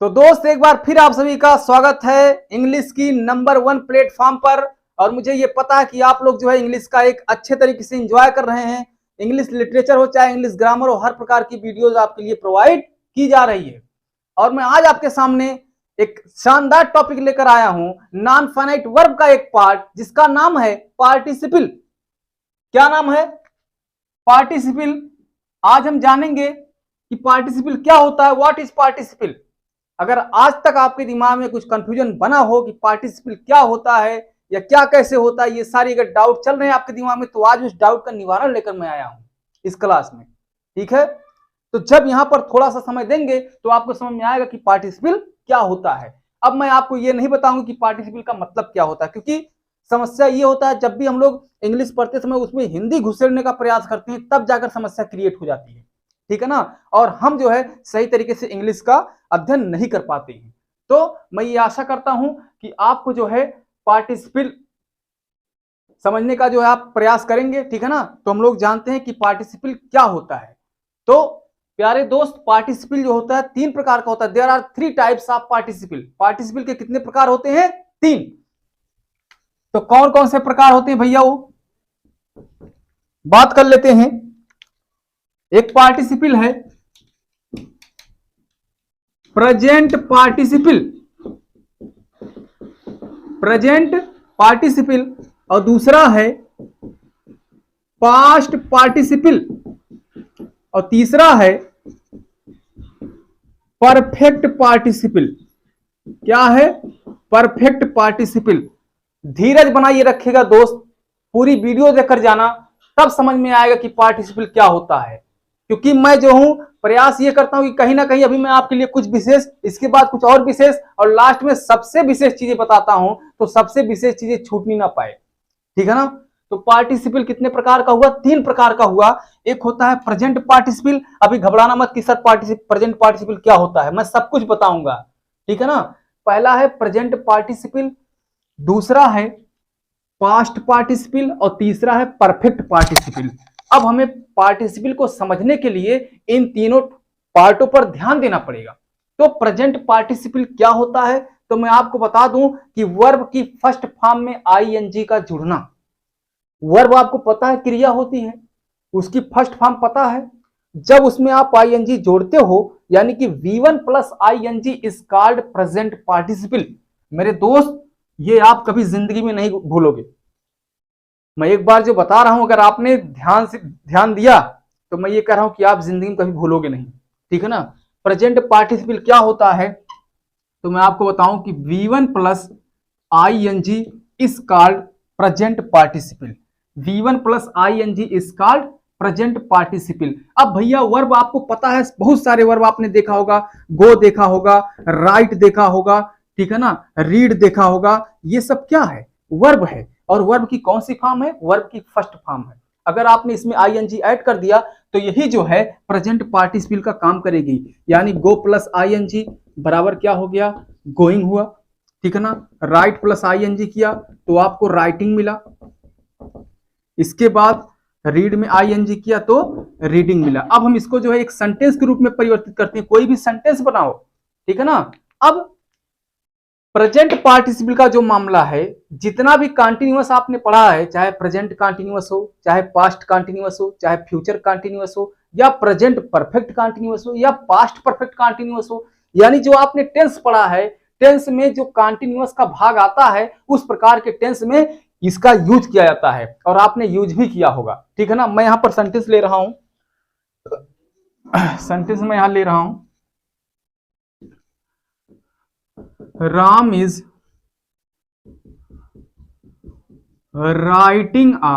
तो दोस्त एक बार फिर आप सभी का स्वागत है इंग्लिश की नंबर 1 प्लेटफॉर्म पर। और मुझे ये पता है कि आप लोग जो है इंग्लिश का एक अच्छे तरीके से एंजॉय कर रहे हैं। इंग्लिश लिटरेचर हो चाहे इंग्लिश ग्रामर हो, हर प्रकार की वीडियोज आपके लिए प्रोवाइड की जा रही है। और मैं आज आपके सामने एक शानदार टॉपिक लेकर आया हूं, नॉन फाइनाइट वर्ब का एक पार्ट जिसका नाम है पार्टिसिपल। क्या नाम है? पार्टिसिपल। आज हम जानेंगे कि पार्टिसिपल क्या होता है, व्हाट इज पार्टिसिपल। अगर आज तक आपके दिमाग में कुछ कंफ्यूजन बना हो कि पार्टिसिपल क्या होता है या क्या कैसे होता है, ये सारी अगर डाउट चल रहे हैं आपके दिमाग में, तो आज उस डाउट का निवारण लेकर मैं आया हूं इस क्लास में। ठीक है, तो जब यहां पर थोड़ा सा समय देंगे तो आपको समझ में आएगा कि पार्टिसिपल क्या होता है। अब मैं आपको ये नहीं बताऊंगा कि पार्टिसिपल का मतलब क्या होता है, क्योंकि समस्या ये होता है जब भी हम लोग इंग्लिश पढ़ते समय उसमें हिंदी घुसेड़ने का प्रयास करते हैं तब जाकर समस्या क्रिएट हो जाती है। ठीक है ना, और हम जो है सही तरीके से इंग्लिश का अध्ययन नहीं कर पाते हैं। तो मैं ये आशा करता हूं कि आपको जो है पार्टिसिपल समझने का जो है आप प्रयास करेंगे। ठीक है ना, तो हम लोग जानते हैं कि पार्टिसिपल क्या होता है। तो प्यारे दोस्त, पार्टिसिपल जो होता है 3 प्रकार का होता है। There are 3 types of participle. Participle के कितने प्रकार होते हैं? 3। तो कौन कौन से प्रकार होते हैं भैया, वो बात कर लेते हैं। एक पार्टिसिपल है प्रेजेंट पार्टिसिपल, प्रेजेंट पार्टिसिपल, और दूसरा है पास्ट पार्टिसिपल, और तीसरा है परफेक्ट पार्टिसिपल। क्या है? Perfect participle. धीरज बनाइए रखिएगा दोस्त, पूरी वीडियो देखकर जाना, तब समझ में आएगा कि पार्टिसिपल क्या होता है। क्योंकि मैं जो हूं प्रयास ये करता हूं कि कहीं ना कहीं अभी मैं आपके लिए कुछ विशेष, इसके बाद कुछ और विशेष, और लास्ट में सबसे विशेष चीजें बताता हूं, तो सबसे विशेष चीजें छूटनी ना पाए। ठीक है ना। तो पार्टिसिपल कितने प्रकार का हुआ? 3 प्रकार का हुआ। एक होता है प्रेजेंट पार्टिसिपल। अभी घबराना मत कि सर प्रेजेंट पार्टिसिपल क्या होता है, मैं सब कुछ बताऊंगा। ठीक है ना। पहला है प्रेजेंट पार्टिसिपल, दूसरा है पास्ट पार्टिसिपल, और तीसरा है परफेक्ट पार्टिसिपल। अब हमें पार्टिसिपल को समझने के लिए इन तीनों पार्टों पर ध्यान देना पड़ेगा। तो प्रेजेंट पार्टिसिपल क्या होता है, तो मैं आपको बता दूं कि वर्ब की फर्स्ट फॉर्म में आईएनजी का जुड़ना। वर्ब आपको पता है क्रिया होती है, उसकी फर्स्ट फॉर्म पता है। जब उसमें आप आईएनजी जोड़ते हो, यानी कि V1 plus ING is called present participle. मेरे दोस्त, ये आप कभी जिंदगी में नहीं भूलोगे। मैं एक बार जो बता रहा हूं, अगर आपने ध्यान दिया तो मैं ये कह रहा हूं कि आप जिंदगी में कभी भूलोगे नहीं। ठीक है ना। प्रेजेंट पार्टिसिपल क्या होता है, तो मैं आपको बताऊं कि V1 plus ING is called present participle. V1 plus ING is called present participle. अब भैया वर्ब आपको पता है, बहुत सारे वर्ब आपने देखा होगा। गो देखा होगा, राइट देखा होगा, ठीक है ना, रीड देखा होगा। ये सब क्या है? वर्ब है। और वर्ब की कौन सी फॉर्म है? वर्ब की फर्स्ट फॉर्म है। अगर आपने इसमें आईएनजी ऐड कर दिया तो यही जो है प्रेजेंट पार्टिसिपल का काम करेगी। यानी गो प्लस आईएनजी बराबर क्या हो गया? गोइंग हुआ। ठीक है ना। राइट प्लस आईएनजी किया तो आपको राइटिंग मिला। इसके बाद रीड में आईएनजी किया तो रीडिंग मिला। अब हम इसको जो है एक सेंटेंस के रूप में परिवर्तित करते हैं। कोई भी सेंटेंस बनाओ, ठीक है ना। अब प्रेजेंट पार्टिसिपल का जो मामला है, जितना भी कंटीन्यूअस आपने पढ़ा है, चाहे प्रेजेंट कंटीन्यूअस हो, चाहे पास्ट कंटीन्यूअस हो, चाहे फ्यूचर कंटीन्यूअस हो, या प्रेजेंट परफेक्ट कंटीन्यूअस हो, या पास्ट परफेक्ट कंटीन्यूअस हो, यानी जो आपने टेंस पढ़ा है, टेंस में जो कंटीन्यूअस का भाग आता है, उस प्रकार के टेंस में इसका यूज किया जाता है, और आपने यूज भी किया होगा। ठीक है ना। मैं यहां पर सेंटेंस ले रहा हूं, सेंटेंस में यहां ले रहा हूं, Ram is writing a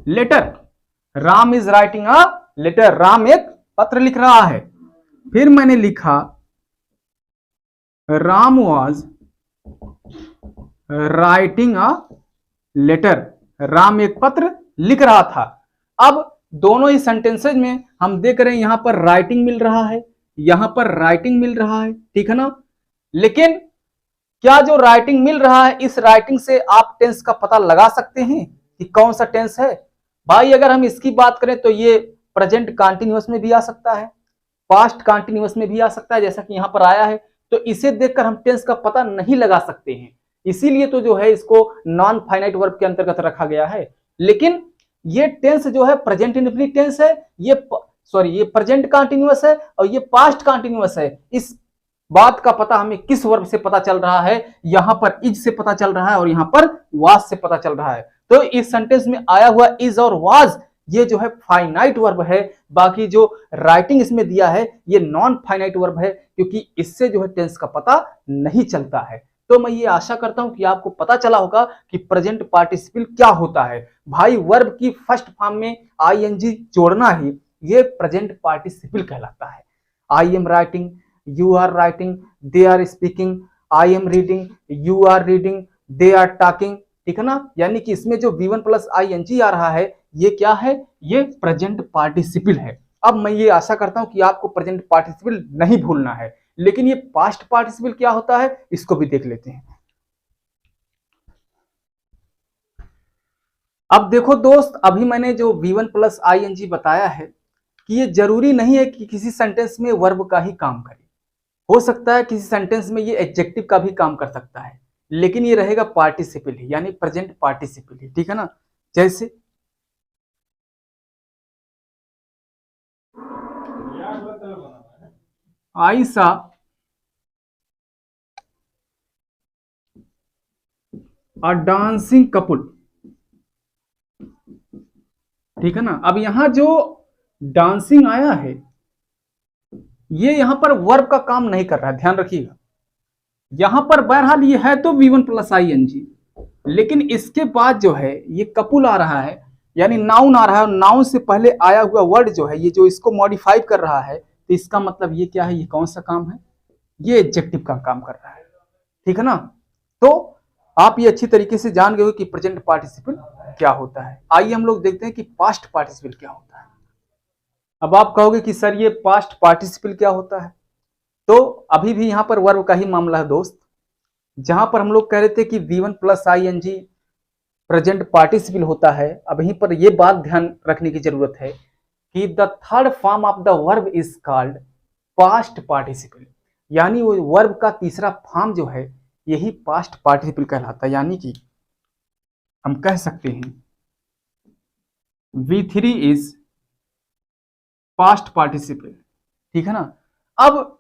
letter. Ram is writing a letter. Ram एक पत्र लिख रहा है। फिर मैंने लिखा Ram was writing a letter. Ram एक पत्र लिख रहा था। अब दोनों ही सेंटेंसेज में हम देख रहे हैं यहां पर राइटिंग मिल रहा है, यहां पर राइटिंग मिल रहा है। ठीक है ना। लेकिन क्या जो राइटिंग मिल रहा है, इस राइटिंग से आप टेंस का पता लगा सकते हैं कि कौन सा टेंस है? भाई अगर हम इसकी बात करें तो ये प्रेजेंट कंटीन्यूअस में भी आ सकता है, पास्ट कंटिन्यूअस में भी आ सकता है जैसा कि यहां पर आया है। तो इसे देखकर हम टेंस का पता नहीं लगा सकते हैं, इसीलिए तो जो है इसको नॉन फाइनाइट वर्ब के अंतर्गत रखा गया है। लेकिन ये टेंस जो है प्रेजेंट इंडेफिनिट टेंस है, ये प्रेजेंट कंटिन्यूअस है और ये पास्ट कंटिन्यूअस है। इस बात का पता हमें किस वर्ब से पता चल रहा है, यहां पर इज से पता चल रहा है और यहां पर वाज से पता चल रहा है। तो इस सेंटेंस में आया हुआ इज और वाज ये जो है फाइनाइट वर्ब है, बाकी जो राइटिंग इसमें दिया है ये नॉन फाइनाइट वर्ब है, क्योंकि इससे जो है टेंस का पता नहीं चलता है। तो मैं ये आशा करता हूं कि आपको पता चला होगा कि प्रेजेंट पार्टिसिपल क्या होता है। भाई वर्ब की फर्स्ट फॉर्म में आईएनजी जोड़ना ही ये प्रेजेंट पार्टिसिपल कहलाता है। I am writing, you are writing, they are speaking, I am reading, you are reading, they are talking, ठीक है ना। यानी कि इसमें जो V1 प्लस ING आ रहा है ये क्या है, ये प्रेजेंट पार्टिसिपल है। अब मैं ये आशा करता हूं कि आपको प्रेजेंट पार्टिसिपल नहीं भूलना है, लेकिन ये पास्ट पार्टिसिपल क्या होता है इसको भी देख लेते हैं। अब देखो दोस्त, अभी मैंने जो V1 प्लस ING बताया है कि ये जरूरी नहीं है कि किसी सेंटेंस में वर्ब का ही काम करे, हो सकता है किसी सेंटेंस में ये एडजेक्टिव का भी काम कर सकता है, लेकिन ये रहेगा पार्टिसिपल ही, यानी प्रेजेंट पार्टिसिपल ही, ठीक है ना। जैसे आयशा और डांसिंग कपुल, ठीक है ना। अब यहां जो डांसिंग आया है ये यहां पर वर्ब का काम नहीं कर रहा है, ध्यान रखिएगा। यहां पर बहरहाल ये है तो V1 प्लस ING, लेकिन इसके बाद जो है ये कपुल आ रहा है, यानी नाउन आ रहा है, और नाउन से पहले आया हुआ वर्ड जो है ये जो इसको मॉडिफाई कर रहा है, तो इसका मतलब ये क्या है, ये कौन सा काम है, ये एडजेक्टिव का काम कर रहा है, ठीक है ना। तो आप ये अच्छी तरीके से जान गए हो कि प्रेजेंट पार्टिसिपल क्या होता है। आइए हम लोग देखते हैं कि पास्ट पार्टिसिपल क्या होता है। अब आप कहोगे कि सर ये पास्ट पार्टिसिपल क्या होता है, तो अभी भी यहां पर वर्ब का ही मामला है दोस्त। जहां पर हम लोग कह रहे थे कि V1 plus ING present participle होता है, अब यहीं पर यह बात ध्यान रखने की जरूरत है कि the third form of the verb is called past participle, यानी वो वर्ब का तीसरा फॉर्म जो है यही पास्ट पार्टिसिपल कहलाता है। यानी कि हम कह सकते हैं V3 इज पास्ट पार्टिसिपल, ठीक है ना। अब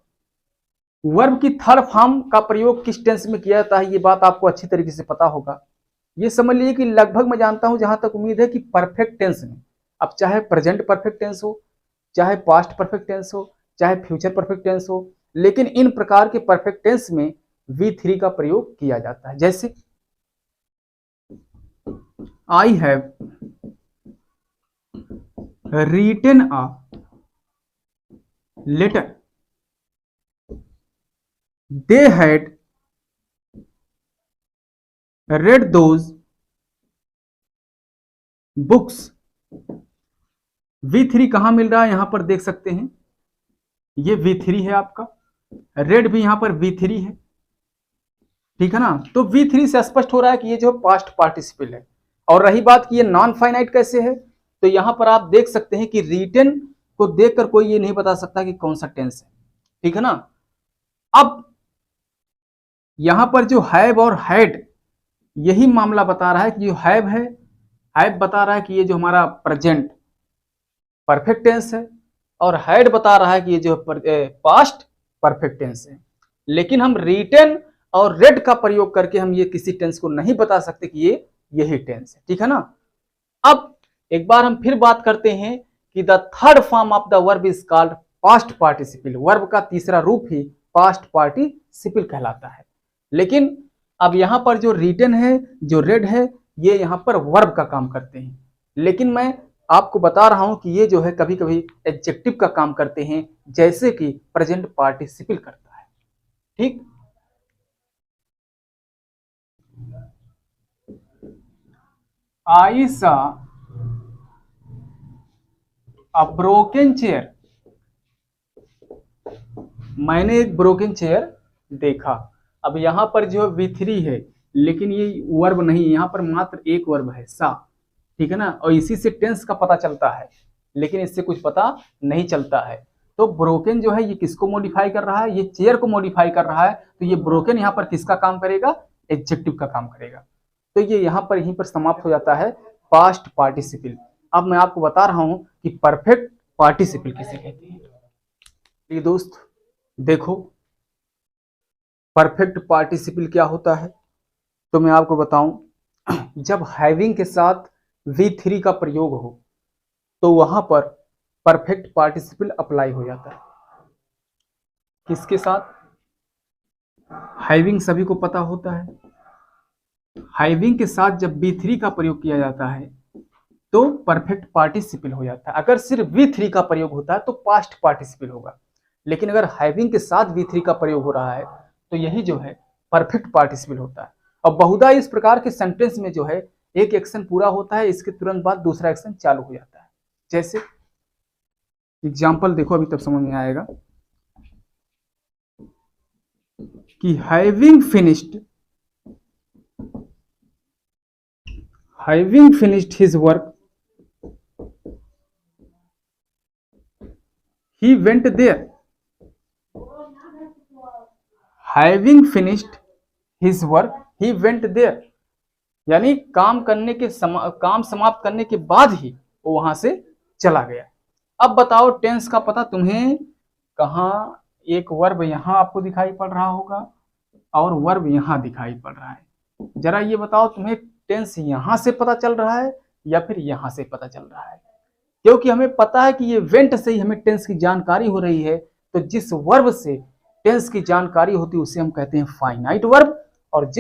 वर्ब की थर्ड फॉर्म का प्रयोग किस टेंस में किया जाता है ये बात आपको अच्छी तरीके से पता होगा। ये समझ लीजिए कि लगभग मैं जानता हूं, जहां तक उम्मीद है, कि परफेक्ट टेंस में, अब चाहे प्रेजेंट परफेक्ट टेंस हो, चाहे पास्ट परफेक्ट टेंस हो, चाहे फ्यूचर परफेक्ट टेंस हो, लेकिन इन प्रकार के परफेक्ट टेंस में V3 का प्रयोग किया जाता है। जैसे I have written a letter, they had read those books। V3 कहां मिल रहा है, यहां पर देख सकते हैं, ये V3 है आपका, रेड भी यहां पर V3 है, ठीक है ना। तो V3 से स्पष्ट हो रहा है कि ये जो पास्ट पार्टिसिपल है। और रही बात कि ये नॉन फाइनाइट कैसे है, तो यहां पर आप देख सकते हैं कि रिटन को देखकर कोई ये नहीं बता सकता कि कौन सा टेंस है, ठीक है ना। अब यहां पर जो हैव और हैड, यही मामला बता रहा है कि जो हैव है, हैव बता रहा है कि ये जो हमारा प्रेजेंट परफेक्ट टेंस है, और हैड बता रहा है कि ये जो पास्ट परफेक्ट टेंस है। लेकिन हम रिटन और रेड का प्रयोग करके हम ये किसी टेंस को नहीं बता सकते कि ये यही टेंस है, ठीक है ना। अब एक बार हम फिर बात करते हैं कि the third form of the verb is called past participle, verb का तीसरा रूप ही पास्ट पार्टिसिपल कहलाता है। लेकिन अब यहां पर जो रिटन है, जो रेड है, ये यहां पर वर्ब का काम करते हैं, लेकिन मैं आपको बता रहा हूं कि ये जो है कभी कभी एडजेक्टिव का काम करते हैं, जैसे कि प्रेजेंट पार्टिसिपल करता है, ठीक। आई सा अ ब्रोकन चेयर, मैंने एक ब्रोकन चेयर देखा। अब यहां पर जो V3 है, लेकिन ये वर्ब नहीं है, यहां पर मात्र एक वर्ब है सा, ठीक है ना। और इसी से टेंस का पता चलता है, लेकिन इससे कुछ पता नहीं चलता है। तो ब्रोकन जो है ये किसको मॉडिफाई कर रहा है, ये चेयर को मॉडिफाई कर रहा है, तो ये ब्रोकन यहाँ पर किसका काम करेगा, एडजेक्टिव का काम करेगा। तो ये यहाँ पर यहीं पर समाप्त हो जाता है पास्ट पार्टिसिपल। अब मैं आपको बता रहा हूं कि परफेक्ट पार्टिसिपल किसे कहते हैं। ये दोस्त देखो परफेक्ट पार्टिसिपल क्या होता है, तो मैं आपको बताऊं, जब हैविंग के साथ V3 का प्रयोग हो तो वहां पर परफेक्ट पार्टिसिपल अप्लाई हो जाता है। किसके साथ, हैविंग सभी को पता होता है, हैविंग के साथ जब V3 का प्रयोग किया जाता है तो परफेक्ट पार्टिसिपल हो जाता है। अगर सिर्फ V3 का प्रयोग होता है तो पास्ट पार्टिसिपल होगा, लेकिन अगर हैविंग के साथ V3 का प्रयोग हो रहा है तो यही जो है परफेक्ट पार्टिसिपल होता है। और बहुधा इस प्रकार के सेंटेंस में जो है एक एक्शन पूरा होता है, इसके तुरंत बाद दूसरा एक्शन चालू हो जाता है। जैसे एग्जाम्पल देखो, अभी तब समझ में आएगा कि having finished his work he went there, having finished his work he went there, यानी काम समाप्त करने के बाद ही वो वहां से चला गया। अब बताओ टेंस का पता तुम्हें, कहाँ एक वर्ब यहां आपको दिखाई पड़ रहा होगा और वर्ब यहां दिखाई पड़ रहा है। जरा ये बताओ तुम्हें टेंस यहां से पता चल रहा है या फिर यहां से पता चल रहा है, क्योंकि हमें पता है कि ये वेंट से ही हमें टेंस की जानकारी हो रही है। तो जिस वर्ब से टेंस की जानकारी होती है उसे हम कहते हैं फाइनाइट वर्ब, और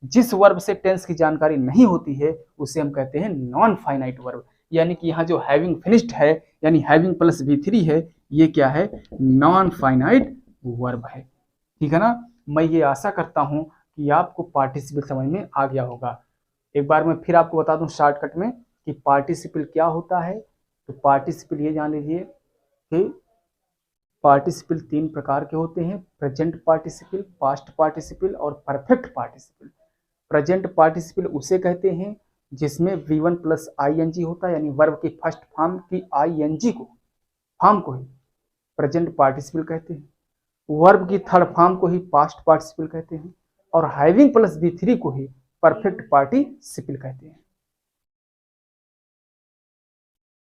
जिस वर्ब से टेंस की जानकारी नहीं होती है उसे हम कहते हैं नॉन फाइनाइट वर्ब। यानी कि यहाँ जो हैविंग फिनिश्ड है यानी हैविंग प्लस V3 है, ये क्या है, नॉन फाइनाइट वर्ब है। ठीक है ना। मैं ये आशा करता हूं कि आपको पार्टिसिपल समझ में आ गया होगा। एक बार मैं फिर आपको बता दूं शॉर्टकट में कि पार्टिसिपल क्या होता है। तो पार्टिसिपल ये जान लीजिए कि पार्टिसिपल 3 प्रकार के होते हैं, प्रेजेंट पार्टिसिपल, पास्ट पार्टिसिपल और परफेक्ट पार्टिसिपल। प्रेजेंट पार्टिसिपल उसे कहते हैं जिसमें V1 प्लस ING होता है, यानी वर्ब की फर्स्ट फॉर्म की ING को ही प्रेजेंट पार्टिसिपल कहते हैं, वर्ब की थर्ड फॉर्म को ही पास्ट पार्टिसिपल कहते हैं, और हैविंग प्लस V3 को ही परफेक्ट पार्टिसिपल कहते हैं।